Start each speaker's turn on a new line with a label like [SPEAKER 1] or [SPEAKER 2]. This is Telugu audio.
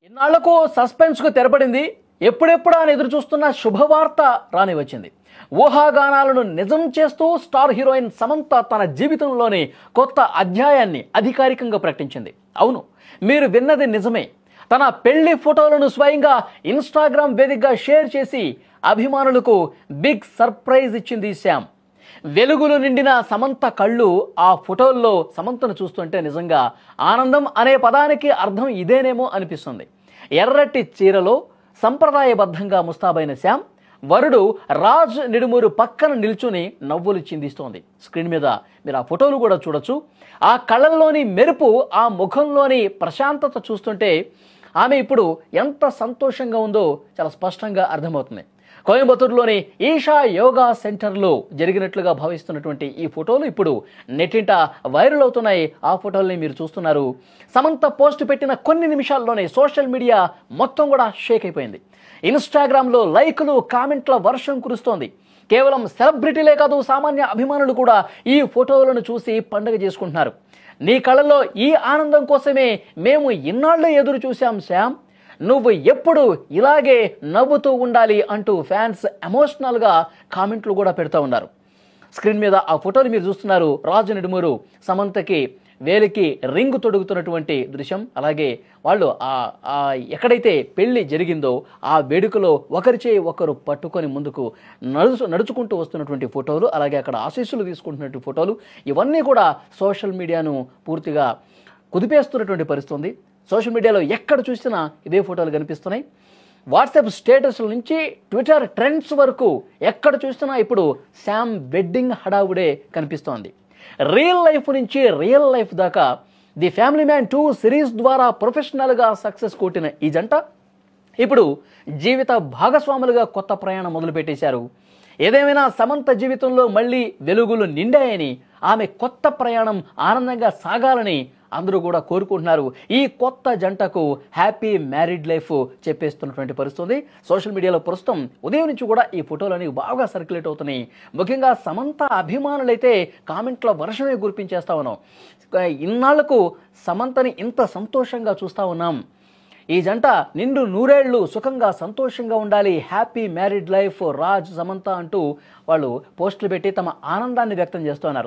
[SPEAKER 1] ఇన్నాళ్లకు సస్పెన్స్కు తెరపడింది. ఎప్పుడెప్పుడా అని ఎదురు చూస్తున్న శుభవార్త రాని వచ్చింది. ఊహాగానాలను నిజం చేస్తూ స్టార్ హీరోయిన్ సమంత తన జీవితంలోని కొత్త అధ్యాయాన్ని అధికారికంగా ప్రకటించింది. అవును, మీరు విన్నది నిజమే. తన పెళ్లి ఫోటోలను స్వయంగా ఇన్స్టాగ్రామ్ వేదికగా షేర్ చేసి అభిమానులకు బిగ్ సర్ప్రైజ్ ఇచ్చింది శ్యామ్. వెలుగులు నిండిన సమంత కళ్ళు ఆ ఫోటోల్లో సమంతను చూస్తుంటే నిజంగా ఆనందం అనే పదానికి అర్థం ఇదేనేమో అనిపిస్తుంది. ఎర్రటి చీరలో సంప్రదాయబద్ధంగా ముస్తాబైన శ్యామ్ వరుడు రాజ్ నిడుమూరు పక్కన నిల్చుని నవ్వులు చిందిస్తోంది. స్క్రీన్ మీద మీరు ఆ ఫోటోలు కూడా చూడొచ్చు. ఆ కళ్ళల్లోని మెరుపు, ఆ ముఖంలోని ప్రశాంతత చూస్తుంటే ఆమె ఇప్పుడు ఎంత సంతోషంగా ఉందో చాలా స్పష్టంగా అర్థమవుతుంది. కోయంబత్తూరులోని ఈషా యోగా సెంటర్లో జరిగినట్లుగా భావిస్తున్నటువంటి ఈ ఫోటోలు ఇప్పుడు నెట్టింట వైరల్ అవుతున్నాయి. ఆ ఫోటోల్ని మీరు చూస్తున్నారు. సమంత పోస్ట్ పెట్టిన కొన్ని నిమిషాల్లోనే సోషల్ మీడియా మొత్తం కూడా షేక్ అయిపోయింది. ఇన్స్టాగ్రామ్లో లైకులు, కామెంట్ల వర్షం కురుస్తోంది. కేవలం సెలబ్రిటీలే కాదు, సామాన్య అభిమానులు కూడా ఈ ఫోటోలను చూసి పండుగ చేసుకుంటున్నారు. నీ కళ్ళల్లో ఈ ఆనందం కోసమే మేము ఇన్నాళ్ళు ఎదురు చూశాం శ్యామ్, నువ్వు ఎప్పుడు ఇలాగే నవ్వుతూ ఉండాలి అంటూ ఫ్యాన్స్ ఎమోషనల్గా కామెంట్లు కూడా పెడతా ఉన్నారు. స్క్రీన్ మీద ఆ ఫోటోలు మీరు చూస్తున్నారు. రాజు నిడుమూరు సమంతకి వేలికి రింగ్ తొడుగుతున్నటువంటి దృశ్యం. అలాగే వాళ్ళు ఎక్కడైతే పెళ్లి జరిగిందో ఆ వేడుకలో ఒకరి చేయి ఒకరు పట్టుకొని ముందుకు నడుచుకుంటూ వస్తున్నటువంటి ఫోటోలు, అలాగే అక్కడ ఆశీస్సులు తీసుకుంటున్నటువంటి ఫోటోలు, ఇవన్నీ కూడా సోషల్ మీడియాను పూర్తిగా కుదిపేస్తున్నటువంటి పరిస్థితి ఉంది. సోషల్ మీడియాలో ఎక్కడ చూసినా ఇదే ఫోటోలు కనిపిస్తున్నాయి. వాట్సాప్ స్టేటస్ల నుంచి ట్విట్టర్ ట్రెండ్స్ వరకు ఎక్కడ చూసినా ఇప్పుడు శ్యామ్ వెడ్డింగ్ హడావుడే కనిపిస్తోంది. రియల్ లైఫ్ నుంచి రియల్ లైఫ్ దాకా ది ఫ్యామిలీ మ్యాన్ 2 సిరీస్ ద్వారా ప్రొఫెషనల్గా సక్సెస్ కొట్టిన ఈ జంట ఇప్పుడు జీవిత భాగస్వాములుగా కొత్త ప్రయాణం మొదలుపెట్టేశారు. ఏదేమైనా సమంత జీవితంలో మళ్ళీ వెలుగులు నిండాయని, ఆమె కొత్త ప్రయాణం ఆనందంగా సాగాలని అందరూ కూడా కోరుకుంటున్నారు. ఈ కొత్త జంటకు హ్యాపీ మ్యారీడ్ లైఫ్ చెప్పేస్తున్నటువంటి పరిస్థితి సోషల్ మీడియాలో ప్రస్తుతం ఉదయం నుంచి కూడా ఈ ఫోటోలని బాగా సర్క్యులేట్ అవుతున్నాయి. ముఖ్యంగా సమంత అభిమానులైతే కామెంట్ల వర్షమే కురిపించేస్తా ఉన్నాం. ఇన్నాళ్లకు సమంతని ఇంత సంతోషంగా చూస్తూ ఉన్నాం. ఈ జంట నిండు నూరేళ్లు సుఖంగా సంతోషంగా ఉండాలి, happy married life Raj Samantha అంటూ వాళ్ళు పోస్టులు పెట్టి తమ ఆనందాన్ని వ్యక్తం చేస్తున్నారు.